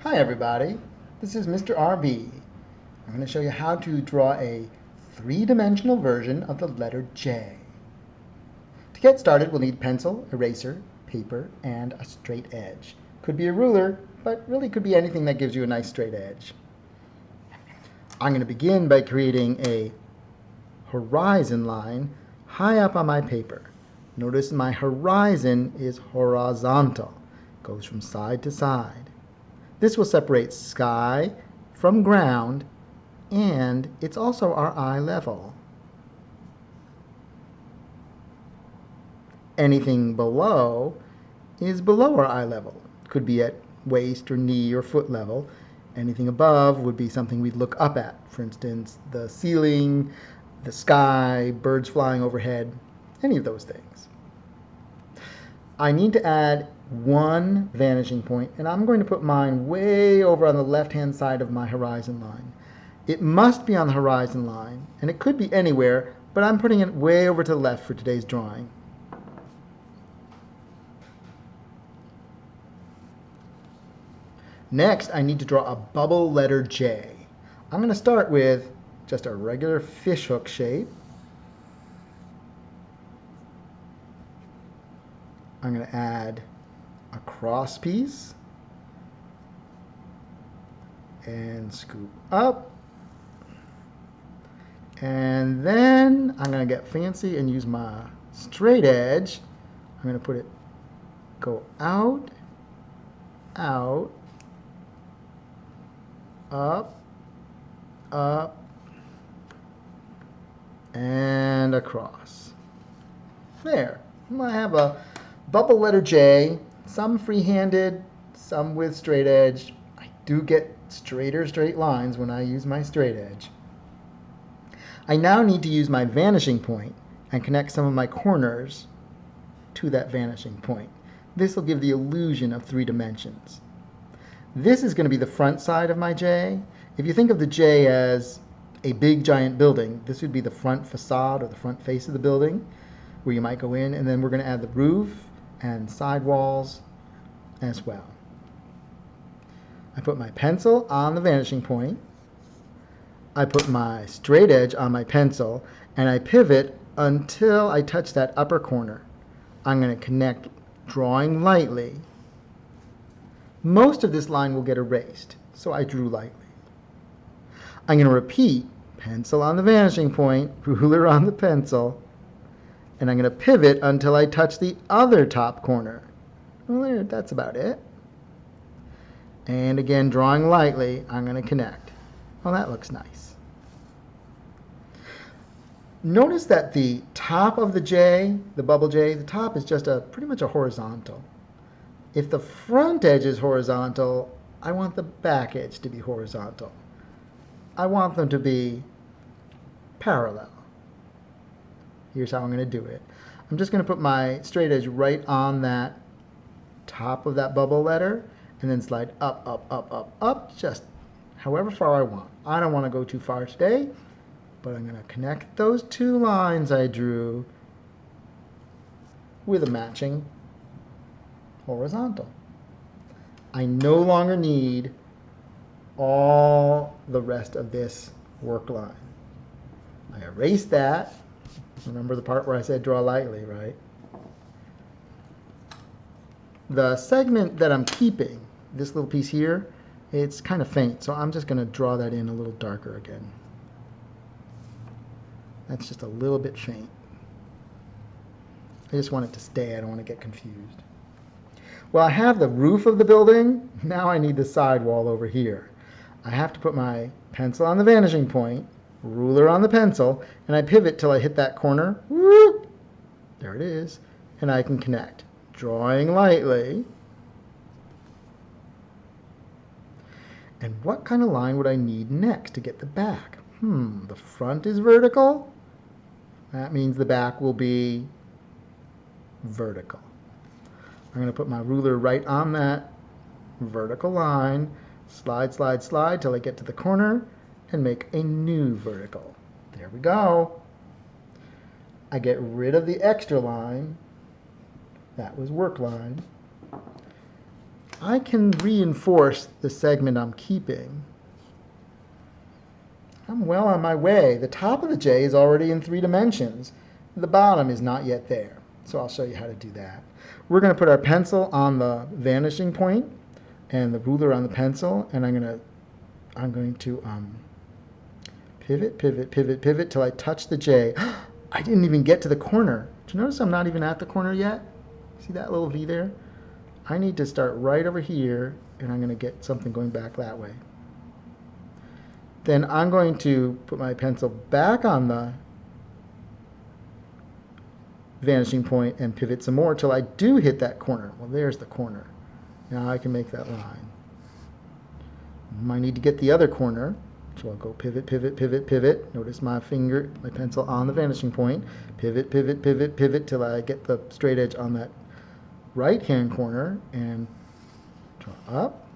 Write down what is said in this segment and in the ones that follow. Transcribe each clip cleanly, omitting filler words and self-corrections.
Hi everybody, this is Mr. RB. I'm going to show you how to draw a three-dimensional version of the letter J. To get started, we'll need pencil, eraser, paper, and a straight edge. Could be a ruler, but really could be anything that gives you a nice straight edge. I'm going to begin by creating a horizon line high up on my paper. Notice my horizon is horizontal, goes from side to side. This will separate sky from ground, and it's also our eye level. Anything below is below our eye level. Could be at waist or knee or foot level. Anything above would be something we'd look up at. For instance, the ceiling, the sky, birds flying overhead, any of those things. I need to add one vanishing point, and I'm going to put mine way over on the left-hand side of my horizon line. It must be on the horizon line, and it could be anywhere, but I'm putting it way over to the left for today's drawing. Next, I need to draw a bubble letter J. I'm going to start with just a regular fishhook shape. I'm going to add a cross piece and scoop up, and then I'm going to get fancy and use my straight edge. I'm going to go out, out, up, up, and across. There. I have a bubble letter J, some free-handed, some with straight edge. I do get straight lines when I use my straight edge. I now need to use my vanishing point and connect some of my corners to that vanishing point. This will give the illusion of 3 dimensions. This is going to be the front side of my J. If you think of the J as a big giant building, this would be the front facade or the front face of the building, where you might go in, and then we're going to add the roof and side walls as well. I put my pencil on the vanishing point. I put my straight edge on my pencil, and I pivot until I touch that upper corner. I'm going to connect, drawing lightly. Most of this line will get erased, so I drew lightly. I'm going to repeat, pencil on the vanishing point, ruler on the pencil, and I'm going to pivot until I touch the other top corner. Well, there, that's about it. And again, drawing lightly, I'm going to connect. Well, that looks nice. Notice that the top of the J, the bubble J, the top is just pretty much a horizontal. If the front edge is horizontal, I want the back edge to be horizontal. I want them to be parallel. Here's how I'm going to do it. I'm just going to put my straight edge right on that top of that bubble letter and then slide up, up, up, up, up, just however far I want. I don't want to go too far today, but I'm going to connect those 2 lines I drew with a matching horizontal. I no longer need all the rest of this work line. I erase that. Remember the part where I said draw lightly, right? The segment that I'm keeping, this little piece here, it's kind of faint, so I'm just going to draw that in a little darker again. That's just a little bit faint. I just want it to stay. I don't want to get confused. Well, I have the roof of the building. Now I need the sidewall over here. I have to put my pencil on the vanishing point, ruler on the pencil, and I pivot till I hit that corner. Whoop! There it is. And I can connect. Drawing lightly. And what kind of line would I need next to get the back? The front is vertical. That means the back will be vertical. I'm going to put my ruler right on that vertical line, slide, slide, slide till I get to the corner, and make a new vertical. There we go. I get rid of the extra line. That was work line. I can reinforce the segment I'm keeping. I'm well on my way. The top of the J is already in 3 dimensions. The bottom is not yet there. So I'll show you how to do that. We're going to put our pencil on the vanishing point and the ruler on the pencil, and I'm going to pivot, pivot, pivot, pivot till I touch the J. I didn't even get to the corner. Do you notice I'm not even at the corner yet? See that little V there? I need to start right over here, and I'm going to get something going back that way. Then I'm going to put my pencil back on the vanishing point and pivot some more till I do hit that corner. Well, there's the corner. Now I can make that line. I need to get the other corner, so I'll go pivot, pivot, pivot, pivot. Notice my finger, my pencil on the vanishing point. Pivot, pivot, pivot, pivot till I get the straight edge on that right hand corner and draw up.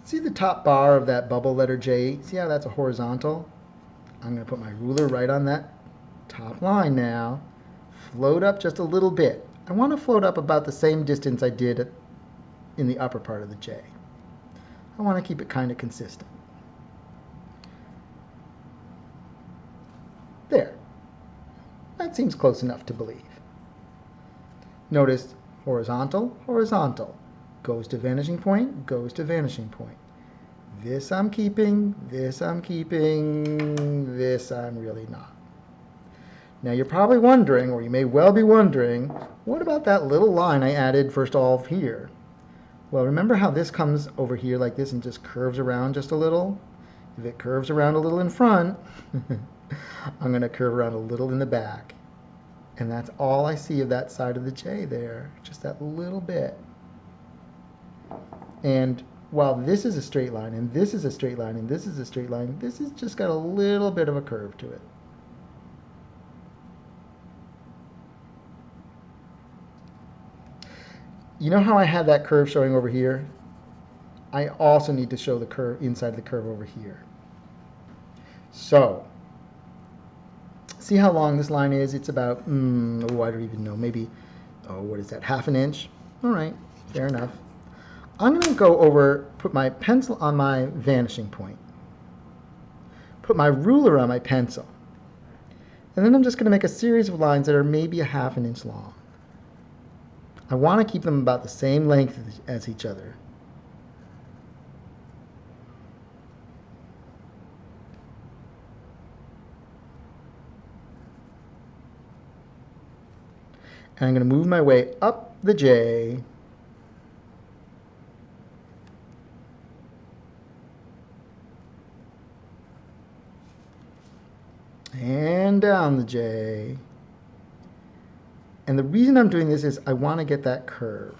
See the top bar of that bubble letter J? See how that's a horizontal? I'm going to put my ruler right on that top line now. Float up just a little bit. I want to float up about the same distance I did in the upper part of the J. I want to keep it kind of consistent. There. That seems close enough to believe. Notice horizontal, horizontal. Goes to vanishing point, goes to vanishing point. This I'm keeping, this I'm keeping, this I'm really not. Now you're probably wondering, or you may well be wondering, what about that little line I added first off here? Well, remember how this comes over here like this and just curves around just a little? If it curves around a little in front, I'm going to curve around a little in the back. And that's all I see of that side of the J there, just that little bit. And while this is a straight line, and this is a straight line, and this is a straight line, this has just got a little bit of a curve to it. You know how I had that curve showing over here? I also need to show the curve inside the curve over here. So, see how long this line is? It's about, I don't even know, maybe, what is that, ½ an inch? All right, fair enough. I'm going to go over, put my pencil on my vanishing point, put my ruler on my pencil, and then I'm just going to make a series of lines that are maybe ½ an inch long. I want to keep them about the same length as each other. And I'm going to move my way up the J. And down the J. And the reason I'm doing this is I want to get that curve.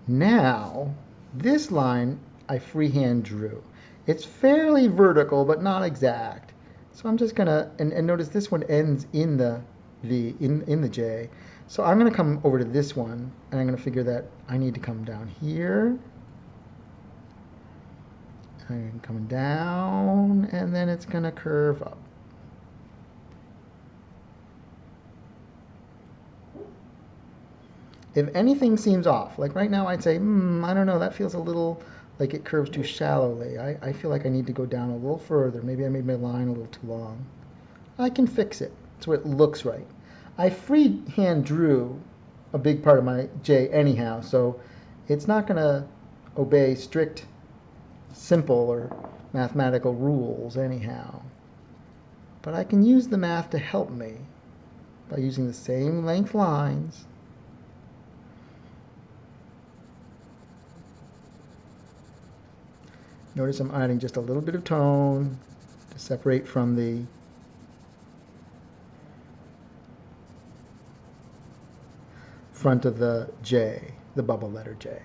Now, this line I freehand drew. It's fairly vertical, but not exact. So I'm just going to, and notice this one ends in the V, in the J. So I'm going to come over to this one, and I'm going to figure that I need to come down here. I'm coming down, and then it's going to curve up. If anything seems off, like right now I'd say, I don't know, that feels a little like it curves too shallowly. I feel like I need to go down a little further. Maybe I made my line a little too long. I can fix it so it looks right. I freehand drew a big part of my J anyhow, so it's not going to obey strict, simple, or mathematical rules anyhow. But I can use the math to help me by using the same length lines. Notice I'm adding just a little bit of tone to separate from the front of the J, the bubble letter J.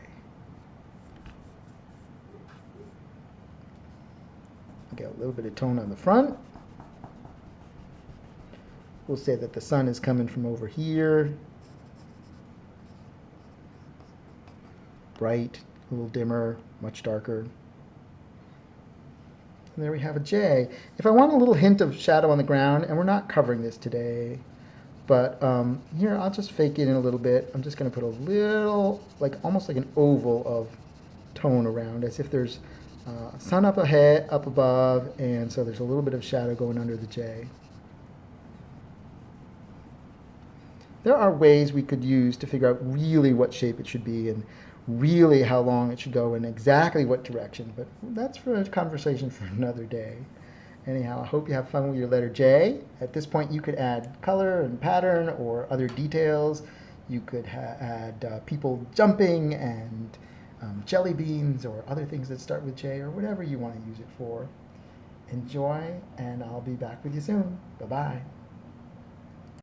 Get a little bit of tone on the front. We'll say that the sun is coming from over here. Bright, a little dimmer, much darker. And there we have a J. If I want a little hint of shadow on the ground, and we're not covering this today, But here, I'll just fake it in a little bit. I'm just going to put a little, like almost like an oval of tone around, as if there's sun up ahead, up above, and so there's a little bit of shadow going under the J. There are ways we could use to figure out really what shape it should be and really how long it should go in exactly what direction, but that's for a conversation for another day. Anyhow, I hope you have fun with your letter J. At this point, you could add color and pattern or other details. You could add people jumping and jelly beans or other things that start with J or whatever you want to use it for. Enjoy, and I'll be back with you soon. Bye-bye.